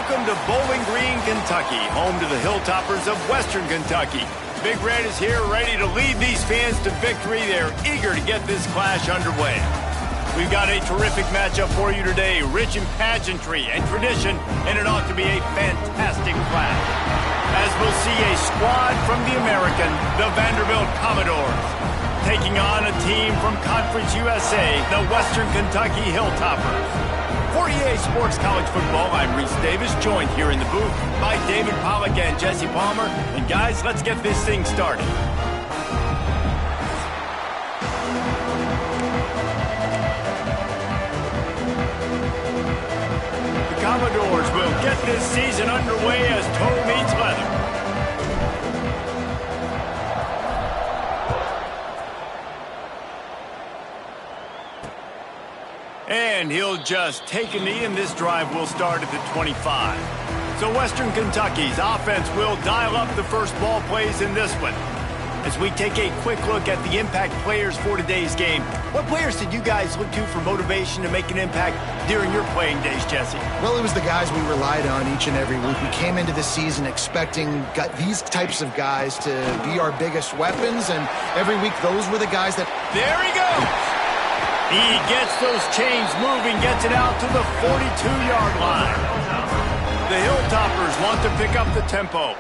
Welcome to Bowling Green, Kentucky, home to the Hilltoppers of Western Kentucky. Big Red is here ready to lead these fans to victory. They're eager to get this clash underway. We've got a terrific matchup for you today, rich in pageantry and tradition, and it ought to be a fantastic clash. As we'll see a squad from the American, the Vanderbilt Commodores, taking on a team from Conference USA, the Western Kentucky Hilltoppers. For EA Sports College Football, I'm Reese Davis, joined here in the booth by David Pollack and Jesse Palmer. And guys, let's get this thing started. The Commodores will get this season underway as toe meets leather. And he'll just take a knee, and this drive will start at the 25. So Western Kentucky's offense will dial up the first ball plays in this one. As we take a quick look at the impact players for today's game, what players did you guys look to for motivation to make an impact during your playing days, Jesse? Well, it was the guys we relied on each and every week. We came into the season expecting these types of guys to be our biggest weapons, and every week those were the guys that... There he goes! He gets those chains moving, gets it out to the 42-yard line. The Hilltoppers want to pick up the tempo.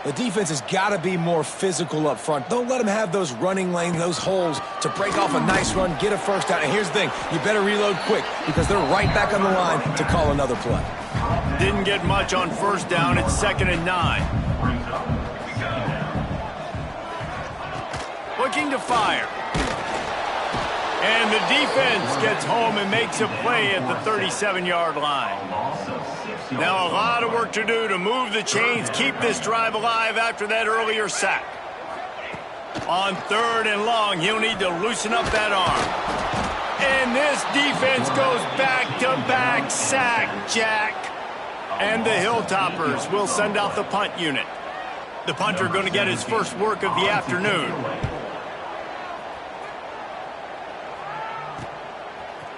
The defense has got to be more physical up front. Don't let them have those running lanes, those holes to break off a nice run, get a first down. And here's the thing, you better reload quick because they're right back on the line to call another play. Didn't get much on first down. It's 2nd and 9. Looking to fire. And the defense gets home and makes a play at the 37-yard line. Now a lot of work to do to move the chains, keep this drive alive after that earlier sack. On 3rd and long, he'll need to loosen up that arm. And this defense goes back-to-back sack, Jack. And the Hilltoppers will send out the punt unit. The punter going to get his first work of the afternoon.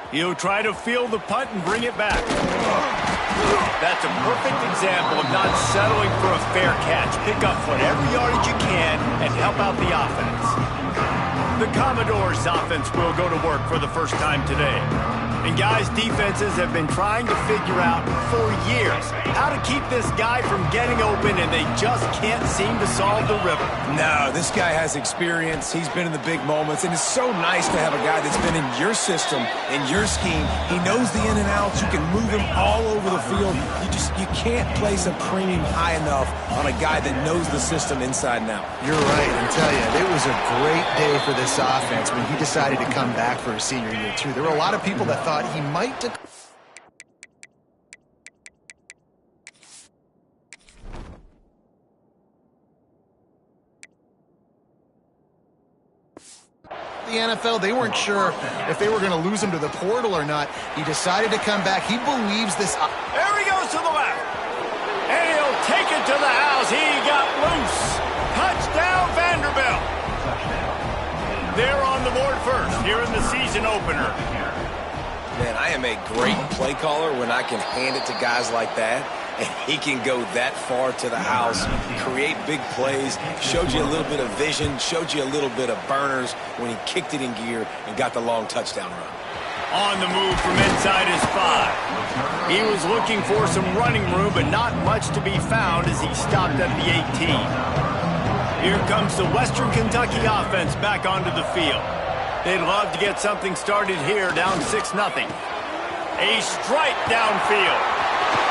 He'll try to field the punt and bring it back. That's a perfect example of not settling for a fair catch. Pick up whatever yardage you can and help out the offense. The Commodores' offense will go to work for the first time today. And guys, defenses have been trying to figure out for years how to keep this guy from getting open, and they just can't seem to solve the riddle. No, this guy has experience. He's been in the big moments, and it's so nice to have a guy that's been in your system, in your scheme. He knows the in and outs. You can move him all over the field. You can't place a premium high enough on a guy that knows the system inside and out. You're right, and tell you, it was a great day for this offense when he decided to come back for his senior year, too. There were a lot of people that thought he might... The NFL, they weren't sure if they were going to lose him to the portal or not. He decided to come back. He believes this... There he goes to the left. And he'll take it to the house. He got loose. Touchdown, Vanderbilt. They're on the board first here in the season opener. Man, I am a great play caller when I can hand it to guys like that. And he can go that far to the house, create big plays, showed you a little bit of vision, showed you a little bit of burners when he kicked it in gear and got the long touchdown run. On the move from inside his 5. He was looking for some running room, but not much to be found as he stopped at the 18. Here comes the Western Kentucky offense back onto the field. They'd love to get something started here, down 6-0. A strike downfield.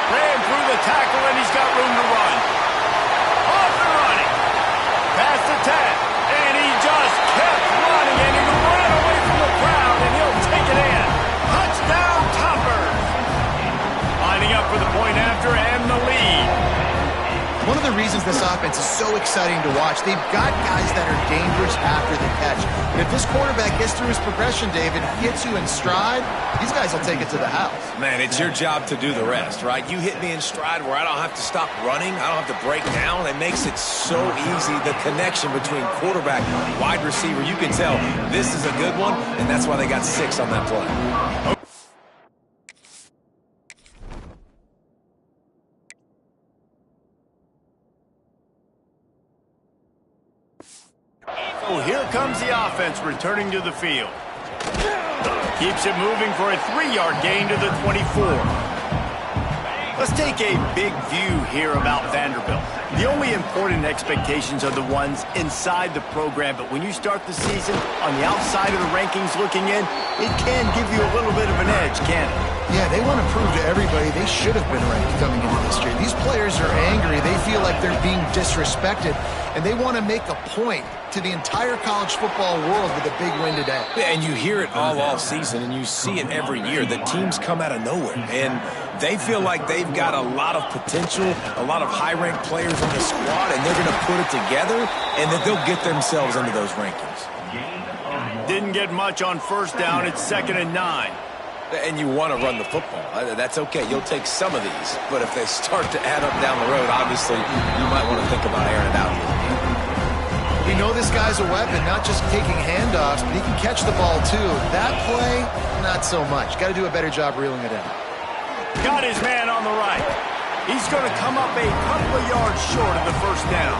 Ran through the tackle, and he's got room to run. Off and running. Past the 10. And he just kept running, and he ran away from the crowd, and he'll take it in. Touchdown, Toppers. Lining up for the point after and the lead. One of the reasons this offense is so exciting to watch, they've got guys that are dangerous after the catch. And if this quarterback gets through his progression, David, hits you in stride, these guys will take it to the house. Man, it's your job to do the rest, right? You hit me in stride where I don't have to stop running. I don't have to break down. It makes it so easy, the connection between quarterback and wide receiver. You can tell this is a good one, and that's why they got 6 on that play. Oh, here comes the offense returning to the field. Keeps it moving for a 3-yard gain to the 24. Let's take a big view here about Vanderbilt. The only important expectations are the ones inside the program, but when you start the season on the outside of the rankings looking in, it can give you a little bit of an edge, can't it? Yeah, they want to prove to everybody they should have been ranked coming into this year. These players are angry. They feel like they're being disrespected, and they want to make a point to the entire college football world with a big win today. Yeah, and you hear it all season, and you see it every year. The teams come out of nowhere, and they feel like they've got a lot of potential, a lot of high-ranked players on the squad, and they're going to put it together, and that they'll get themselves into those rankings. Didn't get much on first down. It's 2nd and 9. And you want to run the football. That's okay. You'll take some of these. But if they start to add up down the road, obviously, you might want to think about airing it out a little bit. We know this guy's a weapon, not just taking handoffs, but he can catch the ball, too. That play, not so much. Got to do a better job reeling it in. Got his man on the right. He's going to come up a couple of yards short of the first down.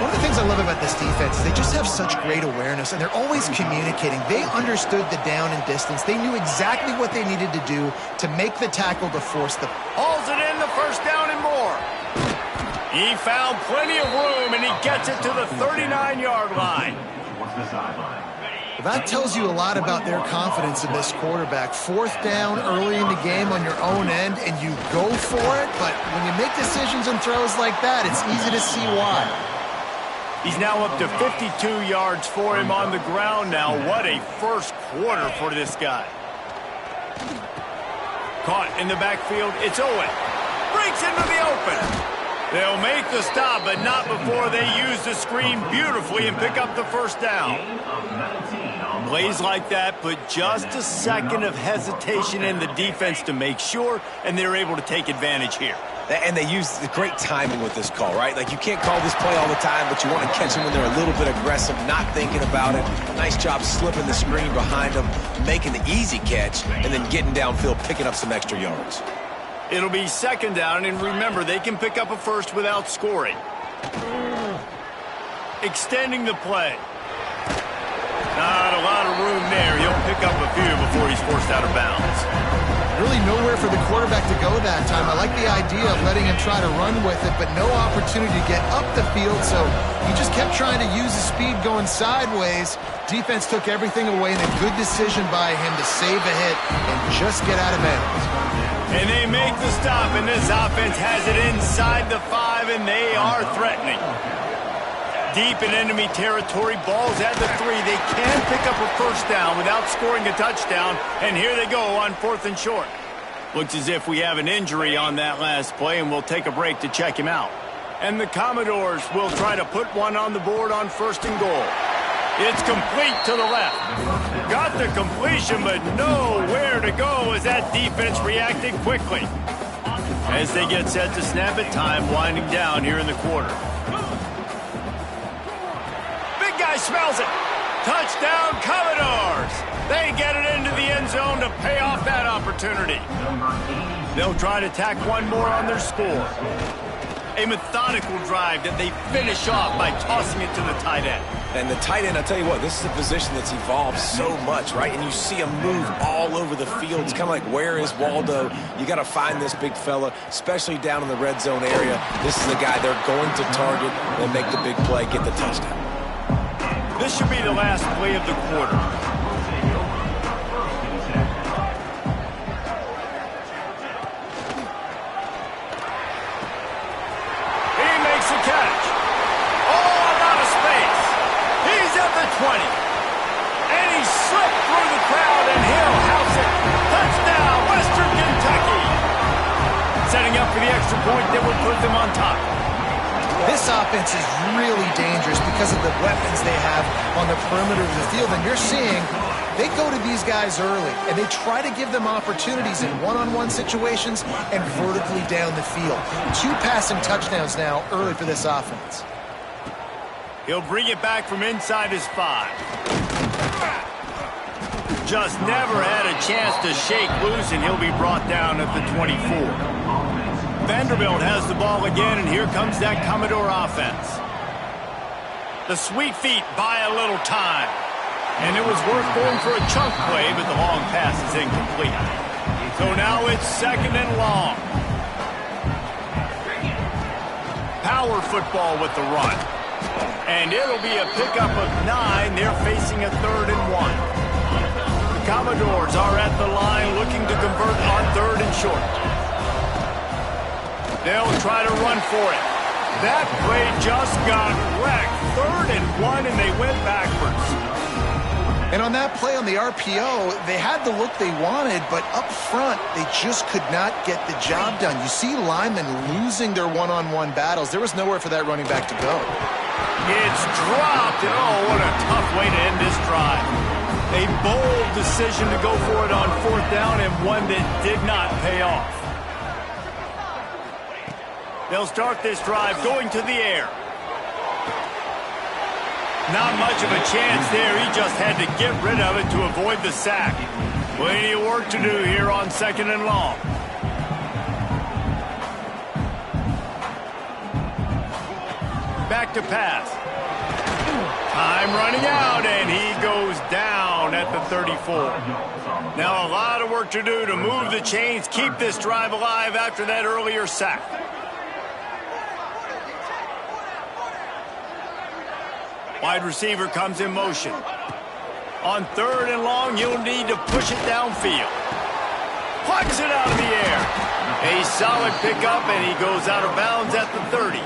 One of the things I love about this defense is they just have such great awareness, and they're always communicating. They understood the down and distance. They knew exactly what they needed to do to make the tackle to force them. Hauls it in, the first down and more. He found plenty of room, and he gets it to the 39-yard line. Well, that tells you a lot about their confidence in this quarterback. 4th down early in the game on your own end, and you go for it, but when you make decisions and throws like that, it's easy to see why. He's now up to 52 yards for him on the ground now. What a first quarter for this guy. Caught in the backfield. It's Owen. Breaks into the open. They'll make the stop, but not before they use the screen beautifully and pick up the first down. Plays like that put just a second of hesitation in the defense to make sure, and they're able to take advantage here. And they use the great timing with this call, right? Like, you can't call this play all the time, but you want to catch them when they're a little bit aggressive, not thinking about it. Nice job slipping the screen behind them, making the easy catch, and then getting downfield, picking up some extra yards. It'll be 2nd down, and remember, they can pick up a first without scoring. Extending the play. Not a lot of room there. He'll pick up a few before he's forced out of bounds. Really nowhere for the quarterback to go that time. I like the idea of letting him try to run with it, but no opportunity to get up the field, so he just kept trying to use the speed going sideways. Defense took everything away, and a good decision by him to save a hit and just get out of bounds. And they make the stop, and this offense has it inside the 5, and they are threatening. Deep in enemy territory, ball's at the 3. They can pick up a first down without scoring a touchdown, and here they go on 4th and short. Looks as if we have an injury on that last play, and we'll take a break to check him out. And the Commodores will try to put one on the board on 1st and goal. It's complete to the left. Got the completion, but nowhere to go as that defense reacted quickly. As they get set to snap it, time winding down here in the quarter. Big guy smells it. Touchdown, Commodores. They get it into the end zone to pay off that opportunity. They'll try to tack one more on their score. A methodical drive that they finish off by tossing it to the tight end. And the tight end, I'll tell you what, this is a position that's evolved so much, right? And you see him move all over the field. It's kind of like, where is Waldo? You got to find this big fella, especially down in the red zone area. This is the guy they're going to target and make the big play, get the touchdown. This should be the last play of the quarter. He makes the catch. Oh, out of space. He's at the 20. And he slipped through the crowd, and he'll house it. Touchdown, Western Kentucky. Setting up for the extra point that would put them on top. This offense is really dangerous because of the weapons they have on the perimeter of the field. And you're seeing they go to these guys early, and they try to give them opportunities in one-on-one situations and vertically down the field. 2 passing touchdowns now early for this offense. He'll bring it back from inside his 5. Just never had a chance to shake loose, and he'll be brought down at the 24. Vanderbilt has the ball again, and here comes that Commodore offense. The sweet feet buy a little time. And it was worth going for a chunk play, but the long pass is incomplete. So now it's 2nd and long. Power football with the run. And it'll be a pickup of 9. They're facing a 3rd and 1. The Commodores are at the line looking to convert on 3rd and short. They'll try to run for it. That play just got wrecked. 3rd and 1, and they went backwards. And on that play on the RPO, they had the look they wanted, but up front, they just could not get the job done. You see linemen losing their one-on-one battles. There was nowhere for that running back to go. It's dropped, and oh, what a tough way to end this drive. A bold decision to go for it on 4th down, and one that did not pay off. They'll start this drive going to the air. Not much of a chance there. He just had to get rid of it to avoid the sack. Plenty of work to do here on 2nd and long. Back to pass. Time running out, and he goes down at the 34. Now a lot of work to do to move the chains, keep this drive alive after that earlier sack. Wide receiver comes in motion. On 3rd and long, you'll need to push it downfield. Plucks it out of the air. A solid pickup, and he goes out of bounds at the 30.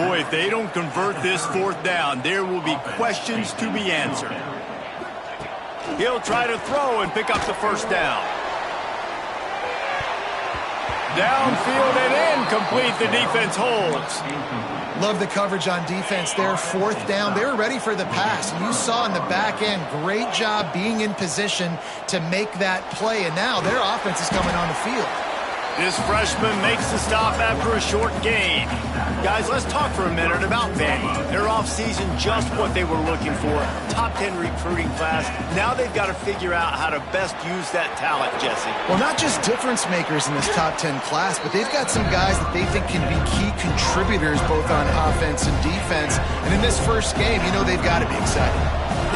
Boy, if they don't convert this 4th down, there will be questions to be answered. He'll try to throw and pick up the 1st down. Downfield and incomplete. The defense holds. Love the coverage on defense there. 4th down. They were ready for the pass. And you saw in the back end, great job being in position to make that play. And now their offense is coming on the field. This freshman makes the stop after a short gain. Guys, let's talk for a minute about Vandy. Their offseason, just what they were looking for. Top 10 recruiting class. Now they've got to figure out how to best use that talent, Jesse. Well, not just difference makers in this top 10 class, but they've got some guys that they think can be key contributors both on offense and defense. And in this first game, you know they've got to be excited.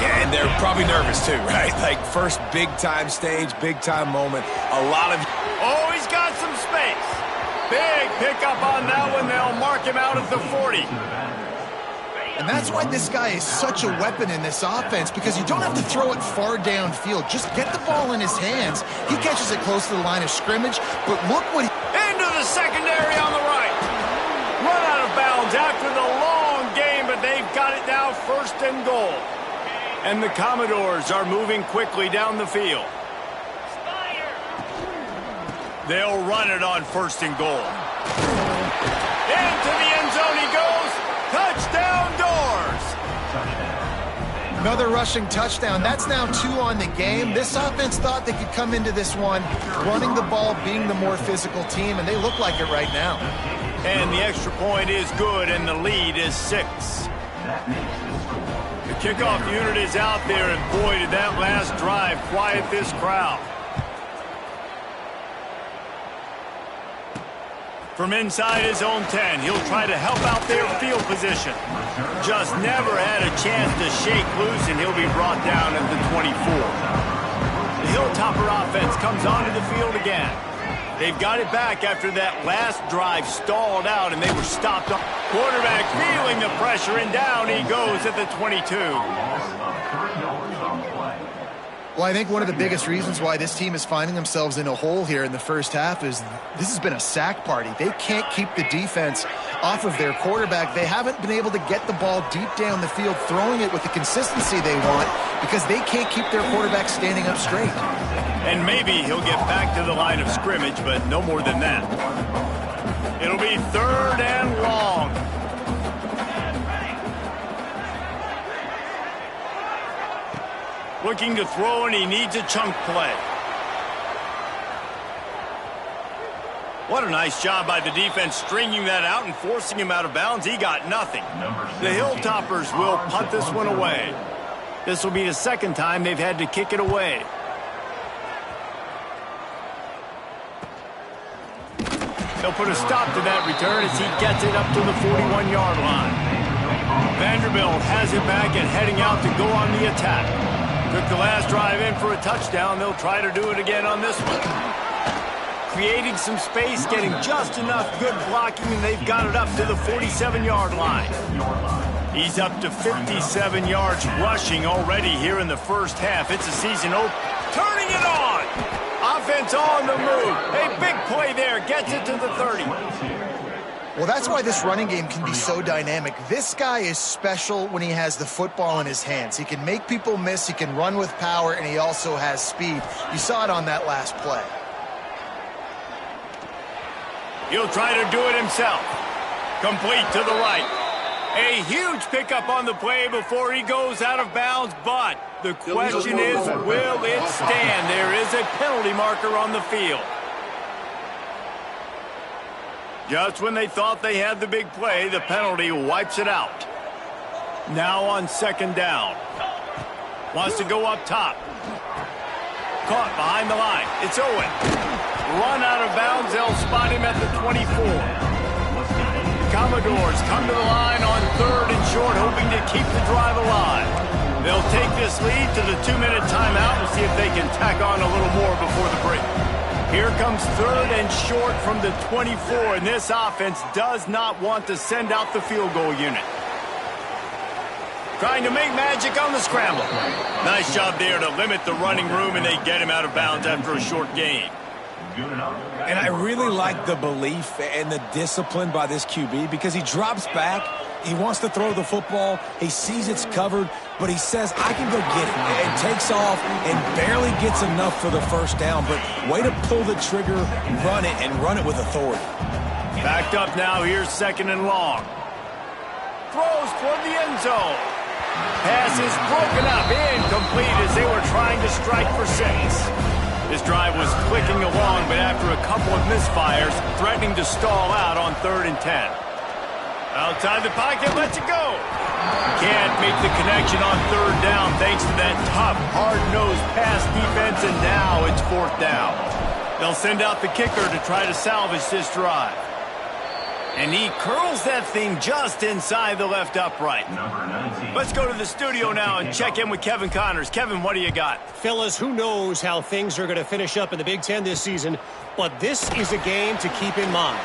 Yeah, and they're probably nervous too, right? Like first big-time stage, big-time moment. A lot of... Oh, he's got some space. Big pickup on that one. They'll mark him out at the 40. And that's why this guy is such a weapon in this offense, because you don't have to throw it far downfield. Just get the ball in his hands. He catches it close to the line of scrimmage, but look what he... Into the secondary on the right. Run out of bounds after the long game, but they've got it now 1st and goal. And the Commodores are moving quickly down the field. They'll run it on 1st and goal. Into the end zone he goes. Touchdown, Doors. Another rushing touchdown. That's now 2 on the game. This offense thought they could come into this one running the ball, being the more physical team, and they look like it right now. And the extra point is good, and the lead is 6. The kickoff unit is out there, and boy, did that last drive quiet this crowd. From inside his own 10, he'll try to help out their field position. Just never had a chance to shake loose, and he'll be brought down at the 24. The Hilltopper offense comes onto the field again. They've got it back after that last drive stalled out, and they were stopped. Quarterback feeling the pressure, and down he goes at the 22. Well, I think one of the biggest reasons why this team is finding themselves in a hole here in the first half is this has been a sack party. They can't keep the defense off of their quarterback. They haven't been able to get the ball deep down the field, throwing it with the consistency they want, because they can't keep their quarterback standing up straight. And maybe he'll get back to the line of scrimmage, but no more than that. It'll be 3rd and long. Looking to throw, and he needs a chunk play. What a nice job by the defense stringing that out and forcing him out of bounds. He got nothing. The Hilltoppers will punt this one away. This will be the 2nd time they've had to kick it away. They'll put a stop to that return as he gets it up to the 41-yard line. Vanderbilt has it back and heading out to go on the attack. Took the last drive in for a touchdown. They'll try to do it again on this one. Creating some space, getting just enough good blocking, and they've got it up to the 47-yard line. He's up to 57 yards rushing already here in the first half. It's a season opener. Turning it on! Offense on the move. A big play there. Gets it to the 30. Well, that's why this running game can be so dynamic. This guy is special when he has the football in his hands. He can make people miss, he can run with power, and he also has speed. You saw it on that last play. He'll try to do it himself. Complete to the right. A huge pickup on the play before he goes out of bounds, but the question is, will it stand? There is a penalty marker on the field. Just when they thought they had the big play, the penalty wipes it out. Now on second down. Wants to go up top. Caught behind the line. It's Owen. Run out of bounds. They'll spot him at the 24. Commodores come to the line on third and short, hoping to keep the drive alive. They'll take this lead to the 2-minute timeout and see if they can tack on a little more before the break. Here comes third and short from the 24, and this offense does not want to send out the field goal unit. Trying to make magic on the scramble. Nice job there to limit the running room, and they get him out of bounds after a short gain. And I really like the belief and the discipline by this QB because he drops back, he wants to throw the football, he sees it's covered, but he says, I can go get it, and takes off and barely gets enough for the first down, but way to pull the trigger, run it with authority. Backed up now, here's second and long. Throws toward the end zone. Pass is broken up, incomplete as they were trying to strike for 6. This drive was clicking along, but after a couple of misfires, threatening to stall out on 3rd and 10. Outside the pocket, lets it go. Can't make the connection on 3rd down thanks to that tough, hard-nosed pass defense, and now it's 4th down. They'll send out the kicker to try to salvage this drive. And he curls that thing just inside the left upright. Let's go to the studio now and check in with Kevin Connors. Kevin, what do you got? Fellas, who knows how things are going to finish up in the Big Ten this season, but this is a game to keep in mind.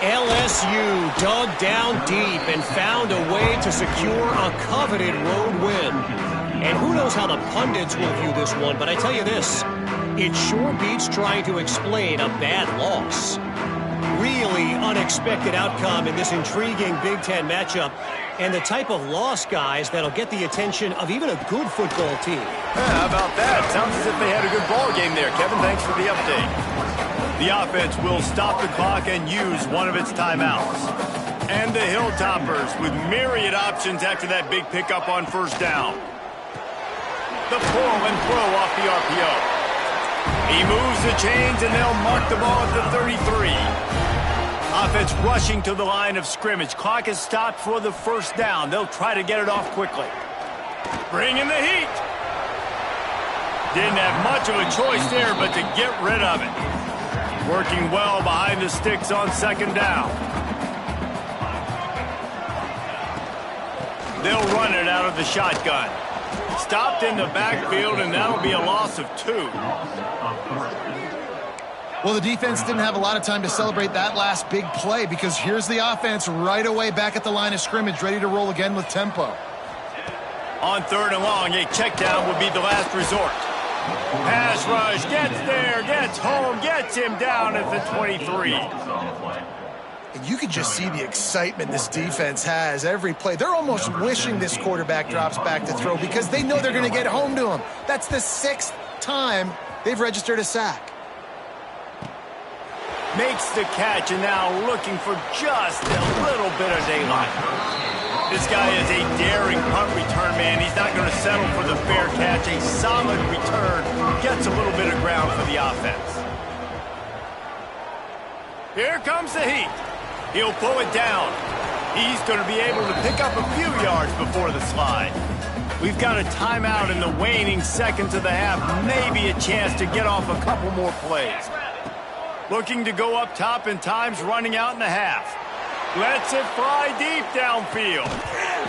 LSU dug down deep and found a way to secure a coveted road win. And who knows how the pundits will view this one, but I tell you this, it sure beats trying to explain a bad loss. Really unexpected outcome in this intriguing Big Ten matchup, and the type of loss, guys, that'll get the attention of even a good football team. How about that? Sounds as if they had a good ball game there. Kevin, thanks for the update. The offense will stop the clock and use one of its timeouts. And the Hilltoppers with myriad options after that big pickup on 1st down. The pull and throw off the RPO. He moves the chains, and they'll mark the ball at the 33. Offense rushing to the line of scrimmage. Clock is stopped for the 1st down. They'll try to get it off quickly. Bring in the heat. Didn't have much of a choice there, but to get rid of it. Working well behind the sticks on 2nd down. They'll run it out of the shotgun. Stopped in the backfield, and that'll be a loss of 2. Well, the defense didn't have a lot of time to celebrate that last big play because here's the offense right away back at the line of scrimmage, ready to roll again with tempo. On 3rd and long, a check down would be the last resort. Pass rush, gets there, gets home, gets him down at the 23. And you can just see the excitement this defense has every play. They're almost wishing this quarterback drops back to throw because they know they're going to get home to him. That's the 6th time they've registered a sack. Makes the catch, and now looking for just a little bit of daylight. This guy is a daring punt return man. He's not going to settle for the fair catch. A solid return gets a little bit of ground for the offense. Here comes the heat. He'll pull it down. He's going to be able to pick up a few yards before the slide. We've got a timeout in the waning seconds of the half. Maybe a chance to get off a couple more plays. Looking to go up top, and time's running out in the half. Lets it fly deep downfield.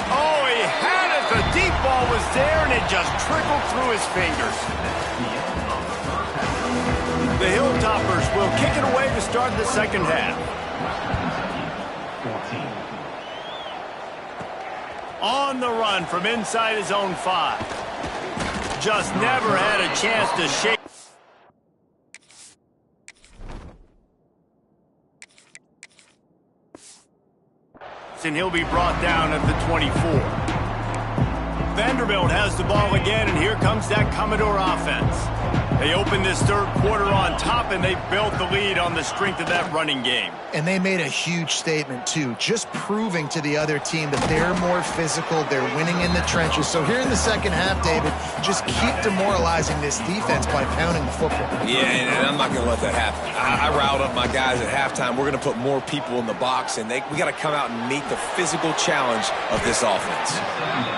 Oh, he had it. The deep ball was there, and it just trickled through his fingers. The Hilltoppers will kick it away to start the second half. On the run from inside his own 5. Just never had a chance to shake. And he'll be brought down at the 24. Vanderbilt has the ball again, and here comes that Commodore offense. They opened this third quarter on top, and they built the lead on the strength of that running game. And they made a huge statement, too, just proving to the other team that they're more physical, they're winning in the trenches. So here in the second half, David, just keep demoralizing this defense by pounding the football. Yeah, and I'm not going to let that happen. I riled up my guys at halftime. We're going to put more people in the box, and we got to come out and meet the physical challenge of this offense.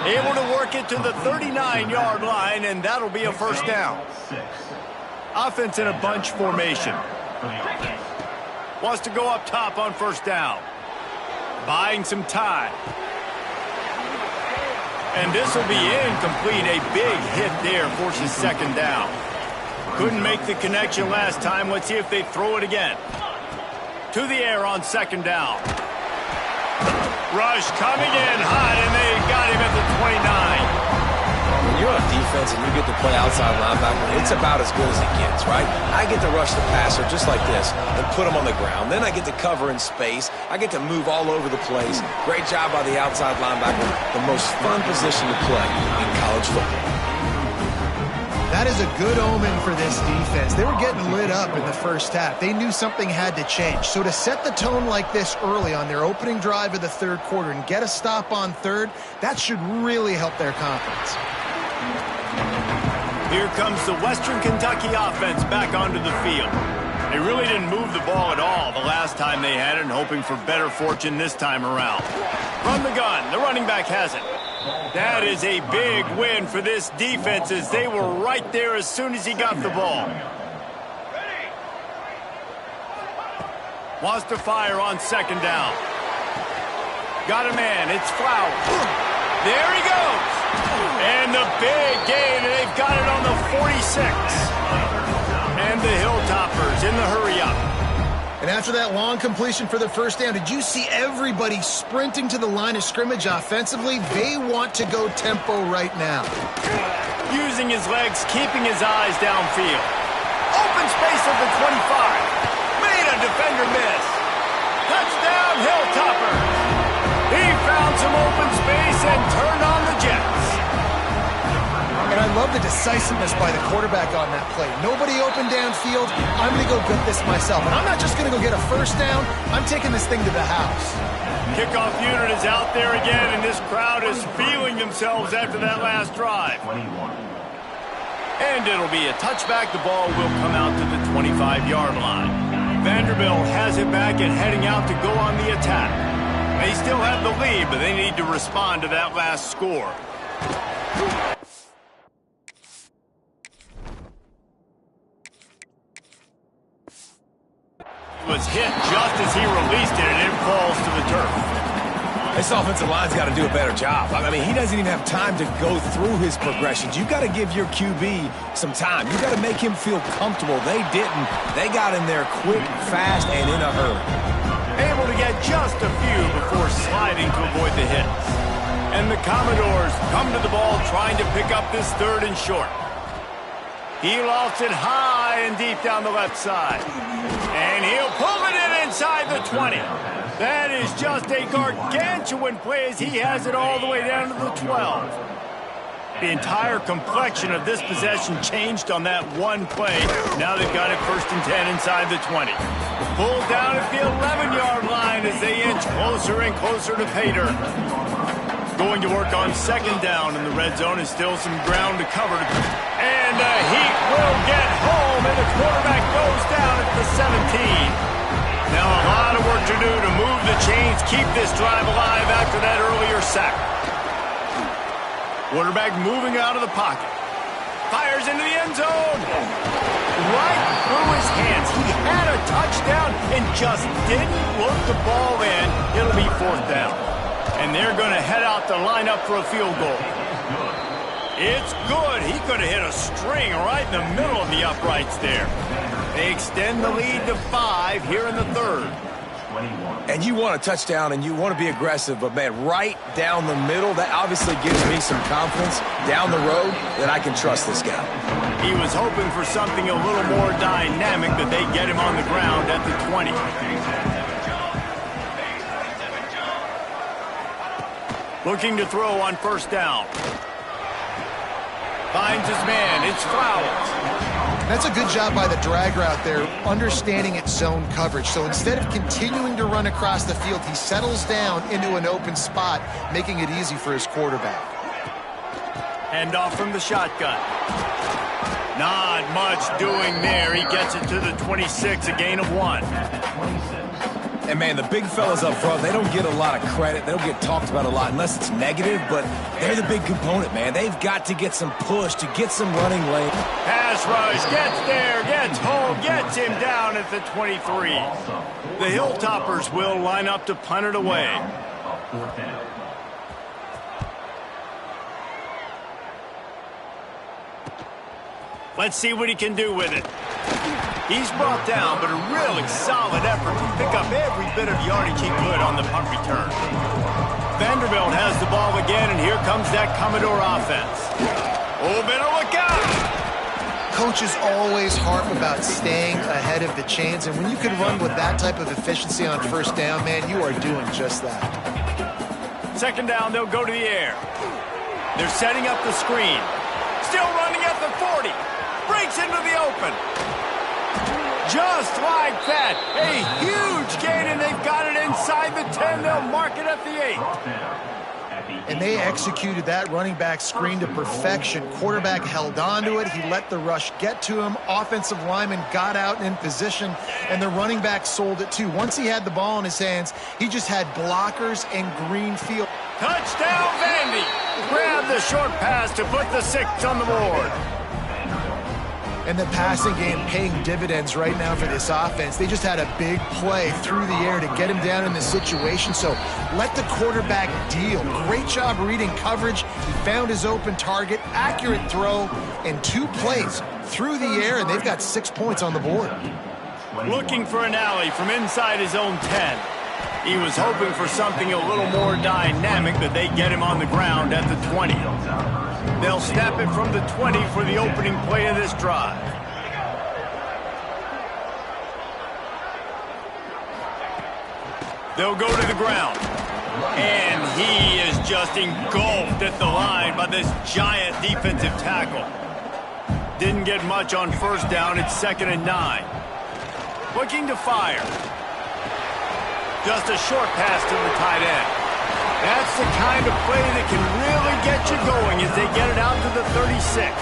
Able to work it to the 39-yard line, and that'll be a first down. Offense in a bunch formation. Wants to go up top on first down. Buying some time. And this will be incomplete. A big hit there forces second down. Couldn't make the connection last time. Let's see if they throw it again. To the air on second down. Rush coming in hot, and they got him at the 29. When you're on defense and you get to play outside linebacker, it's about as good as it gets, right? I get to rush the passer just like this and put him on the ground. Then I get to cover in space. I get to move all over the place. Great job by the outside linebacker. The most fun position to play in college football. That is a good omen for this defense. They were getting lit up in the first half. They knew something had to change. So to set the tone like this early on their opening drive of the third quarter and get a stop on third, that should really help their confidence. Here comes the Western Kentucky offense back onto the field. They really didn't move the ball at all the last time they had it, and hoping for better fortune this time around. From the gun, the running back has it. That is a big win for this defense, as they were right there as soon as he got the ball. Wants to fire on second down. Got a man, it's Flowers. There he goes. And the big gain, and they've got it on the 46. And the Hilltoppers in the hurry-up. And after that long completion for the first down, did you see everybody sprinting to the line of scrimmage offensively? They want to go tempo right now. Using his legs, keeping his eyes downfield. Open space at the 25. Made a defender miss. Touchdown, Hilltoppers. He found some open space and turned on the Jets. And I love the decisiveness by the quarterback on that play. Nobody open downfield. I'm going to go get this myself. And I'm not just going to go get a first down. I'm taking this thing to the house. Kickoff unit is out there again, and this crowd is feeling themselves after that last drive. And it'll be a touchback. The ball will come out to the 25-yard line. Vanderbilt has it back and heading out to go on the attack. They still have the lead, but they need to respond to that last score. Was hit just as he released it, and it falls to the turf. This offensive line's got to do a better job. I mean, he doesn't even have time to go through his progressions. You got to give your QB some time. You got to make him feel comfortable. They didn't. They got in there quick, fast, and in a hurry. Able to get just a few before sliding to avoid the hits. And the Commodores come to the ball trying to pick up this third and short. He lofts it high and deep down the left side. And he'll pull it in inside the 20. That is just a gargantuan play as he has it all the way down to the 12. The entire complexion of this possession changed on that one play. Now they've got it first and 10 inside the 20. Pulled down at the 11-yard line as they inch closer and closer to pay dirt. Going to work on second down, and the red zone is still some ground to cover. And the Heat will get home, and the quarterback goes down at the 17. Now a lot of work to do to move the chains, keep this drive alive after that earlier sack. Quarterback moving out of the pocket. Fires into the end zone. Right through his hands. He had a touchdown and just didn't look the ball in. It'll be fourth down. And they're going to head out the lineup for a field goal. It's good. He could have hit a string right in the middle of the uprights there. They extend the lead to 5 here in the third. And you want a touchdown and you want to be aggressive, but, man, right down the middle, that obviously gives me some confidence down the road that I can trust this guy. He was hoping for something a little more dynamic, but they get him on the ground at the 20. Looking to throw on first down. Finds his man. It's Flowers. That's a good job by the drag route there, understanding its zone coverage. So instead of continuing to run across the field, he settles down into an open spot, making it easy for his quarterback. Hand off from the shotgun. Not much doing there. He gets it to the 26, a gain of 1. And, man, the big fellas up front, they don't get a lot of credit. They don't get talked about a lot unless it's negative, but they're the big component, man. They've got to get some push to get some running lane. Pass rush, gets there, gets home, gets him down at the 23. The Hilltoppers will line up to punt it away. Let's see what he can do with it. He's brought down, but a really solid effort to pick up every bit of yardage he could on the punt return. Vanderbilt has the ball again, and here comes that Commodore offense. Oh, better look out! Coaches always harp about staying ahead of the chains, and when you can run with that type of efficiency on first down, man, you are doing just that. Second down, they'll go to the air. They're setting up the screen. Still running at the 40. Breaks into the open. Just like that. A huge gain, and they've got it inside the 10. They'll mark it at the 8. And they executed that running back screen to perfection. Quarterback held on to it. He let the rush get to him. Offensive lineman got out in position, and the running back sold it too. Once he had the ball in his hands, he just had blockers and green field. Touchdown, Vandy. Grab the short pass to put the 6 on the board. And the passing game paying dividends right now for this offense. They just had a big play through the air to get him down in this situation. So let the quarterback deal. Great job reading coverage. He found his open target, accurate throw, and 2 plays through the air, and they've got 6 points on the board. Looking for an alley from inside his own 10. He was hoping for something a little more dynamic, but they get him on the ground at the 20. They'll snap it from the 20 for the opening play of this drive. They'll go to the ground. And he is just engulfed at the line by this giant defensive tackle. Didn't get much on first down. It's 2nd and 9. Looking to fire. Just a short pass to the tight end. That's the kind of play that can really get you going as they get it out to the 36.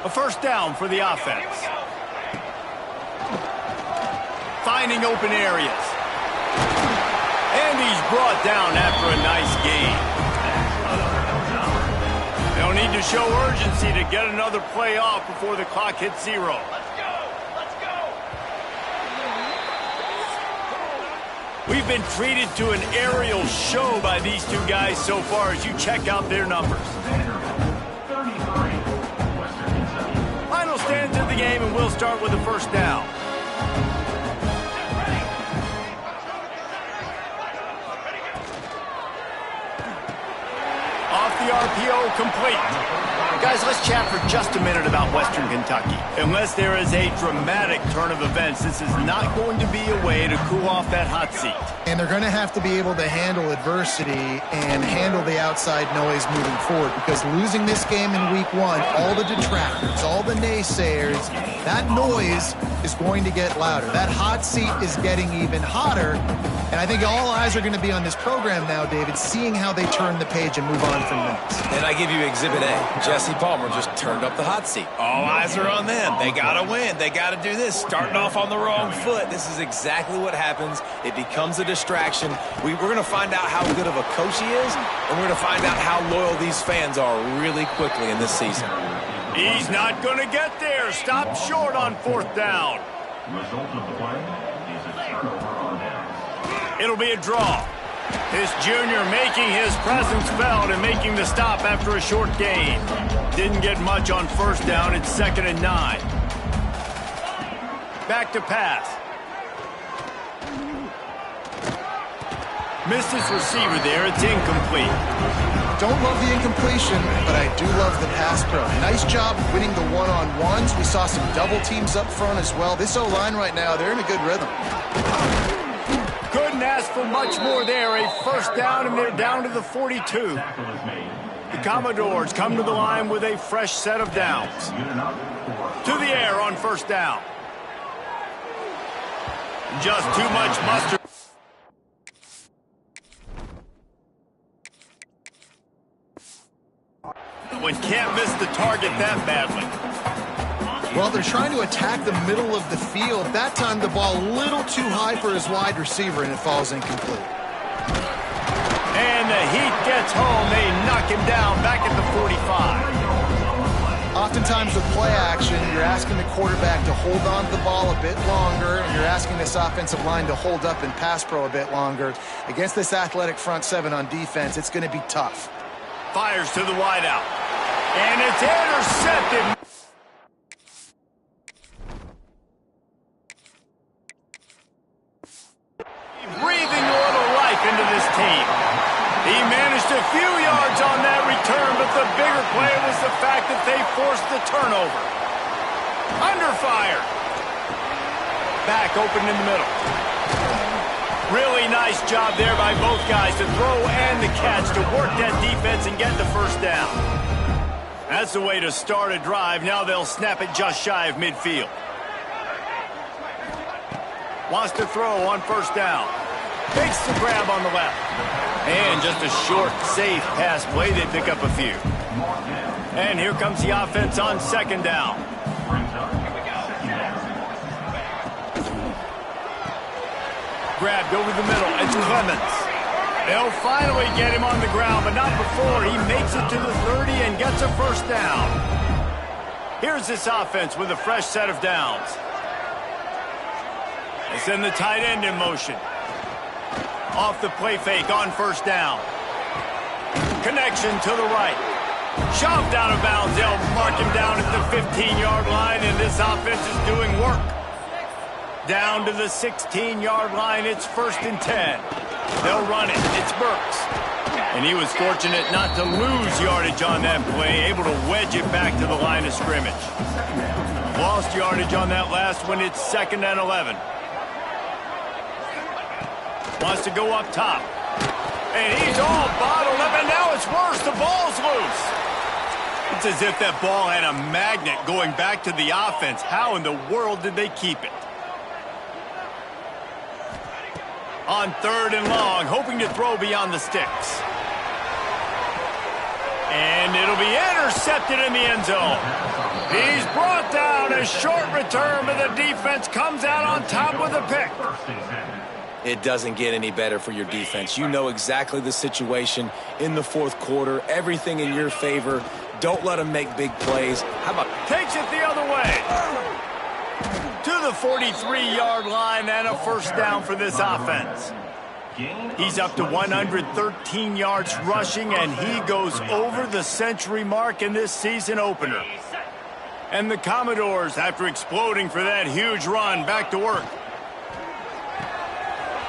A first down for the offense. Finding open areas. And he's brought down after a nice gain. They'll need to show urgency to get another play off before the clock hits 0. We've been treated to an aerial show by these two guys so far as you check out their numbers. Final stands of the game, and we'll start with the first down. Off the RPO, complete. Guys, let's chat for just a minute about Western Kentucky. Unless there is a dramatic turn of events, this is not going to be a way to cool off that hot seat. And they're going to have to be able to handle adversity and handle the outside noise moving forward, because losing this game in week 1, all the detractors, all the naysayers, that noise is going to get louder. That hot seat is getting even hotter. And I think all eyes are going to be on this program now, David, seeing how they turn the page and move on from that. And I give you Exhibit A. Jesse Palmer just turned up the hot seat. All eyes are on them. They got to win. They got to do this. Starting off on the wrong foot. This is exactly what happens. It becomes a distraction. We're going to find out how good of a coach he is, and we're going to find out how loyal these fans are really quickly in this season. He's not going to get there. Stop short on 4th down. Result of the play is a turnover on down. It'll be a draw. This junior making his presence felt and making the stop after a short gain. Didn't get much on first down. It's 2nd and 9. Back to pass. Missed his receiver there. It's incomplete. Don't love the incompletion, but I do love the pass pro. Nice job winning the one-on-ones. We saw some double teams up front as well. This O-line right now, they're in a good rhythm. Couldn't ask for much more there. A first down, and they're down to the 42. The Commodores come to the line with a fresh set of downs. To the air on first down. Just too much mustard. One can't miss the target that badly. Well, they're trying to attack the middle of the field. That time, the ball a little too high for his wide receiver, and it falls incomplete. And the heat gets home. They knock him down back at the 45. Oftentimes with play action, you're asking the quarterback to hold on to the ball a bit longer, and you're asking this offensive line to hold up and pass pro a bit longer. Against this athletic front seven on defense, it's going to be tough. Fires to the wideout. And it's intercepted. Breathing a little life into this team. He managed a few yards on that return, but the bigger play was the fact that they forced the turnover. Under fire. Back open in the middle. Really nice job there by both guys to throw and the catch to work that defense and get the first down. That's the way to start a drive. Now they'll snap it just shy of midfield. Wants to throw on first down. Makes the grab on the left. And just a short, safe pass play. They pick up a few. And here comes the offense on second down. Grabbed over the middle. It's Clemens. They'll finally get him on the ground, but not before he makes it to the 30 and gets a first down. Here's this offense with a fresh set of downs. They send the tight end in motion. Off the play fake on first down. Connection to the right. Shoved out of bounds. They'll mark him down at the 15-yard line, and this offense is doing work. Down to the 16-yard line. It's 1st and 10. They'll run it. It's Burks. And he was fortunate not to lose yardage on that play, able to wedge it back to the line of scrimmage. Lost yardage on that last one. It's 2nd and 11. Wants to go up top. And he's all bottled up, and now it's worse. The ball's loose. It's as if that ball had a magnet going back to the offense. How in the world did they keep it? On 3rd and long, hoping to throw beyond the sticks. And it'll be intercepted in the end zone. He's brought down. A short return, but the defense comes out on top with a pick. It doesn't get any better for your defense. You know exactly the situation in the 4th quarter. Everything in your favor. Don't let them make big plays. How about... Takes it the other way. To the 43-yard line and a first down for this offense. He's up to 113 yards rushing, and he goes over the century mark in this season opener. And the Commodores, after exploding for that huge run, back to work.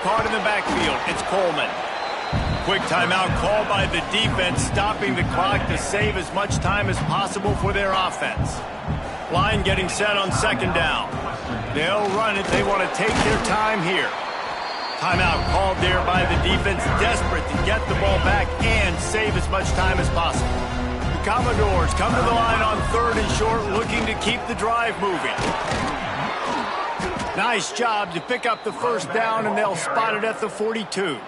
Caught in the backfield, it's Coleman. Quick timeout called by the defense, stopping the clock to save as much time as possible for their offense. Line getting set on second down. They'll run it. They want to take their time here. Timeout called there by the defense, desperate to get the ball back and save as much time as possible. The Commodores come to the line on 3rd and short, looking to keep the drive moving. Nice job to pick up the first down, and they'll spot it at the 42.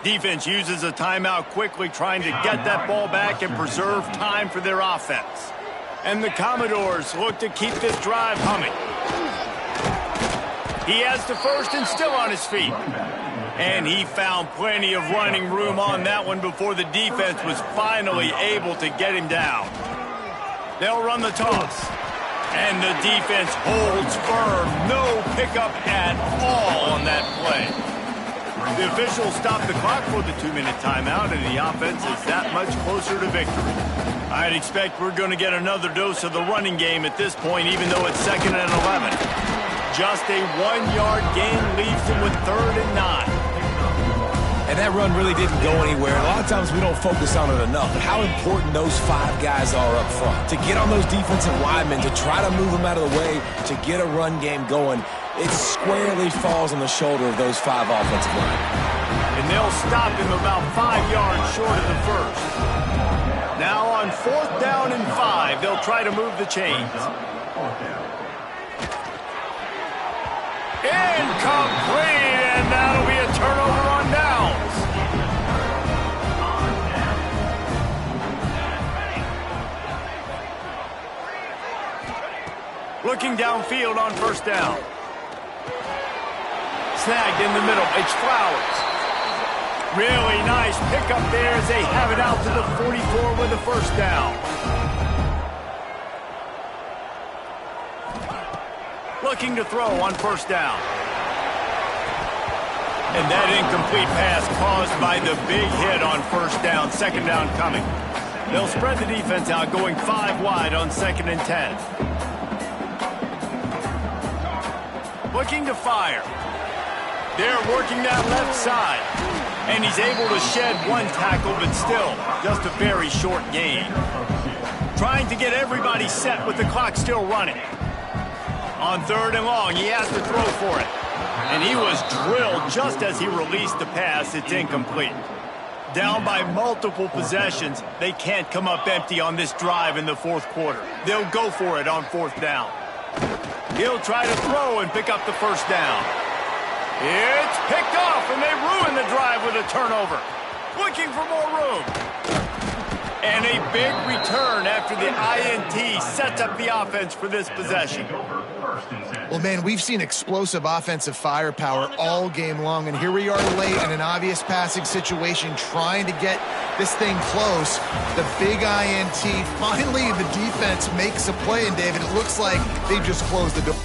Defense uses a timeout quickly, trying to get that ball back and preserve time for their offense. And the Commodores look to keep this drive humming. He has the first and still on his feet. And he found plenty of running room on that one before the defense was finally able to get him down. They'll run the toss. And the defense holds firm. No pickup at all on that play. The officials stopped the clock for the 2-minute timeout, and the offense is that much closer to victory. I'd expect we're going to get another dose of the running game at this point, even though it's 2nd and 11. Just a 1-yard gain leaves them with 3rd and 9. And that run really didn't go anywhere. A lot of times we don't focus on it enough, but how important those 5 guys are up front. To get on those defensive linemen, to try to move them out of the way, to get a run game going, it squarely falls on the shoulder of those 5 offensive linemen. And they'll stop him about 5 yards short of the first. Now on 4th down and 5, they'll try to move the chains. Incomplete, and that'll be a turnover on downs. Looking downfield on 1st down. Snagged in the middle. It's Flowers. Really nice pickup there as they have it out to the 44 with a 1st down. Looking to throw on 1st down. And that incomplete pass caused by the big hit on 1st down. 2nd down coming. They'll spread the defense out, going 5 wide on 2nd and 10. Looking to fire. They're working that left side. And he's able to shed 1 tackle, but still, just a very short gain. Trying to get everybody set with the clock still running. On 3rd and long, he has to throw for it. And he was drilled just as he released the pass. It's incomplete. Down by multiple possessions, they can't come up empty on this drive in the 4th quarter. They'll go for it on 4th down. He'll try to throw and pick up the 1st down. It's picked off, and they ruin the drive with a turnover. Looking for more room. And a big return after the INT sets up the offense for this possession. Well, man, we've seen explosive offensive firepower all game long, and here we are late in an obvious passing situation trying to get this thing close. The big INT, finally the defense makes a play, and David, it looks like they've just closed the door.